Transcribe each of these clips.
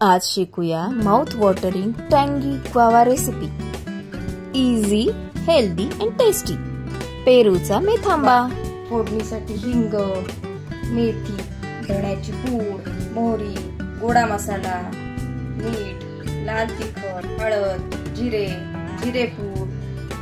आज शिकूया mouth watering टँगी guava recipe. Easy, healthy and tasty. पेरूचा मेथांबा। फोडणीसाठी हिंग, मेथी, धण्याची पूड, मोहरी, गोडा मसाला, मीठ, लाल तिखट, हळद, जिरे, जिरेपूड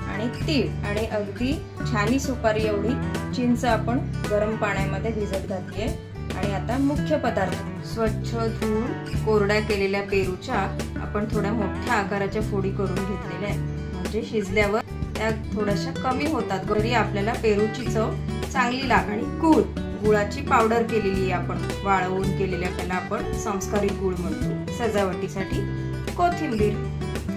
आणि तीळ आणि अगदी छानी सुपारी एवढी चिंच आपण गरम पाण्यामध्ये भिजत घातलीये। आणि आता मुख्य पदार्थ, स्वच्छ धुवून कोरड्या केलेल्या पेरूच्या आपण थोड्या मोठ्या आकाराच्या फोडी करून घेतलेल्या आहेत, म्हणजे शिजल्यावर त्या थोड्याशा कमी होतात तरी आपल्याला पेरूची चव चांगली लागते। आणि गुळाची पावडर केलेली आपण वाळवून केलेल्या, त्याला आपण संस्कारित गुळ म्हणतो। सजावटीसाठी कोथिंबीर।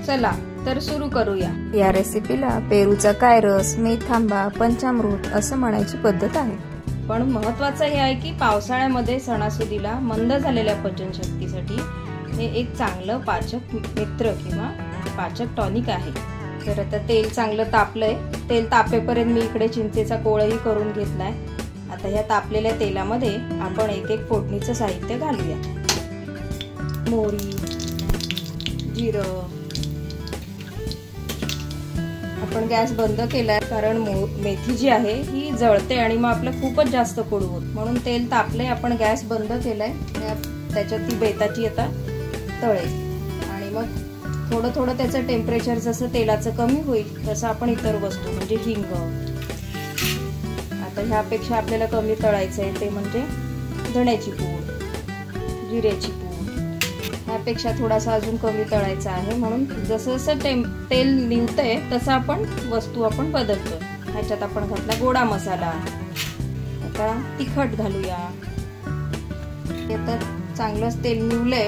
चला तर सुरू करूया। या रेसिपीला पेरूचा कायरस, मेथांबा, पंचामृत असं म्हणायची पद्धत आहे। पण महत्वाचं हे आहे की पावसाळ्यामध्ये सणासुदीला मंद झालेल्या पचनशक्तीसाठी हे एक चांगलं पाचक मित्र किंवा पाचक टॉनिक आहे। तर आता तेल चांगलं तापलंय, तेल तापेपर्यंत मी इकडे चिंचेचा कोळही करून घेतलाय। आता ह्या तापलेल्या तेलामध्ये आपण एक एक फोडणीचं साहित्य घालूया। मोहरी, जिरं, आपण गॅस बंद केलाय कारण मेथी जी आहे ही जळते आणि मग आपलं खूपच जास्त कडू होत, म्हणून तेल तापलंय, आपण गॅस बंद केलाय। त्याच्यात ती बेताची आता तळेल आणि मग थोडं थोडं त्याचं टेम्परेचर जसं तेलाचं कमी होईल तसं आपण इतर वस्तू म्हणजे हिंग, आता ह्यापेक्षा आपल्याला कमी तळायचं आहे ते म्हणजे धण्याची पूड, जिऱ्याची पूड, ह्यापेक्षा थोडासा अजून कमी तळायचा आहे, म्हणून जसं जसं तेल निवतंय तसं आपण वस्तू आपण बदलतोय। ह्याच्यात आपण घातला गोडा मसाला, आता तिखट घालूया। आता चांगलंच तेल निवलंय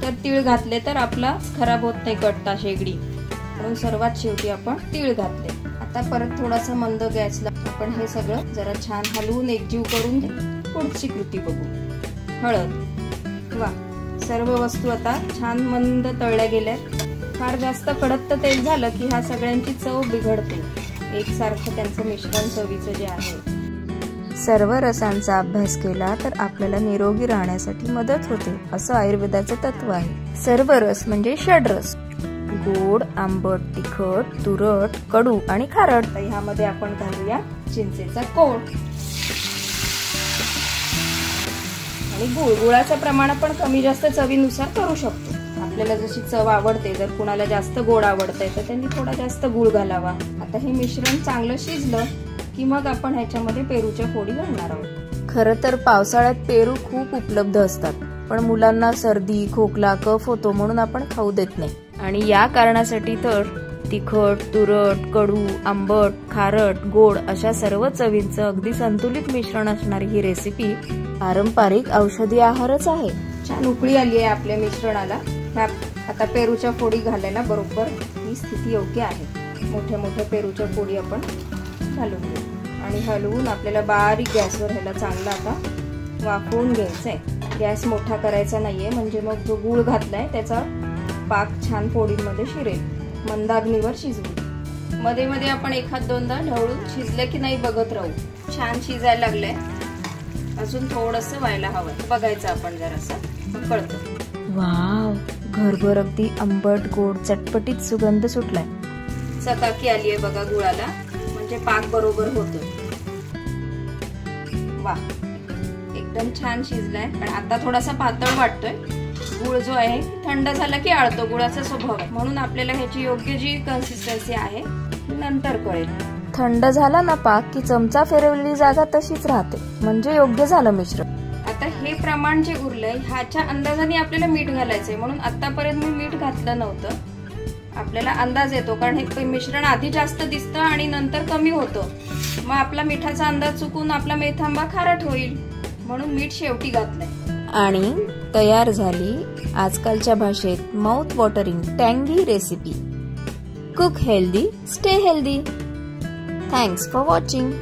तर तीळ घातले तर आपला खराब होत नाही कट्टा शेगडी, म्हणून सर्वात शेवटी आपण तीळ घातले। आता परत थोडासा मंद गॅसला आपण हे सगळं जरा छान हलवून एकजीव करून पुढची कृती बघू। हळद, वा, सर्व वस्तू आता छान मंद तळल्या गेल्यात। फार जास्त कडक तेल झालं की ह्या सगळ्यांची चव बिघडते, एकसारखं त्यांचं मिश्रण चवीचं जे आहे। सर्व रसांचा अभ्यास केला तर आपल्याला निरोगी राहण्यासाठी मदत होते, असं आयुर्वेदाचं तत्व आहे। सर्व रस म्हणजे षड्रस: गोड, आंबट, तिखट, तुरट, कडू आणि खारट। ह्यामध्ये आपण घालूया चिंचेचा कोळ आणि गुळाचं प्रमाण आपण कमी जास्त चवीनुसार करू शकतो, आपल्याला जशी चव आवडते। जर कुणाला जास्त गोड आवडतंय तर त्यांनी थोडा जास्त गुळ घालावा। आता हे मिश्रण चांगलं शिजलं की मग आपण ह्याच्यामध्ये पेरूच्या फोडी घालणार आहोत। खरं तर पावसाळ्यात पेरू खूप उपलब्ध असतात, पण मुलांना सर्दी, खोकला, कफ होतो म्हणून आपण खाऊ देत नाही। आणि या कारणासाठी तर तिखट, तुरट, कडू, आंबट, खारट, गोड अशा सर्व चवींचं अगदी संतुलित मिश्रण असणारी ही रेसिपी पारंपरिक औषधी आहारच आहे। छान उकळी आली आहे आपल्या मिश्रणाला। आता पेरूच्या फोडी घालायला बरोबर ही स्थिती योग्य आहे। मोठ्या मोठ्या पेरूच्या फोडी आपण घालून घेऊ आणि हलवून आपल्याला बारीक गॅसवर ह्याला चांगला आता वाफवून घ्यायचंय। गॅस मोठा करायचा नाहीये, म्हणजे मग जो गुळ घातलाय त्याचा पाक छान फोडींमध्ये शिरेल। मंदाग्नीवर शिजवू, मध्ये मध्ये आपण एखाद दोनदा ढवळून शिजले की नाही बघत राहू। छान शिजायला लागलंय, अजून थोडंसं व्हायला हवं, बघायचं आपण जरासं, कळतं। वाव, घरभर अगदी आंबट, गोड, चटपटीत सुगंध सुटलाय। चकाकी आलीये बघा गुळाला, म्हणजे पाक बरोबर होतोय। वा, एकदम छान शिजलाय, पण आता थोडासा पातळ वाटतोय। गुळ जो आहे थंड झाला की आळतो, गुळाचा स्वभाव आहे, म्हणून आपल्याला ह्याची योग्य जी कन्सिस्टन्सी आहे नंतर कळेल। थंड झाला ना पाक की चमचा फिरवलेली जागा तशीच राहते, म्हणजे योग्य झालं मिश्रण। आता हे प्रमाण जे उरलंय ह्याच्या अंदाजाने आपल्याला मीठ घालायचंय, म्हणून आतापर्यंत मी मीठ घातलं नव्हतं। आपल्याला अंदाज येतो कारण हे मिश्रण आधी जास्त दिसतं आणि नंतर कमी होतं, मग आपला मिठाचा अंदाज चुकून आपला मेथांबा खारट होईल, म्हणून मीठ शेवटी घातलंय। आणि तयार झाली आजकालच्या भाषेत माउथ वॉटरिंग टँगी recipe. Cook healthy, stay healthy. Thanks for watching.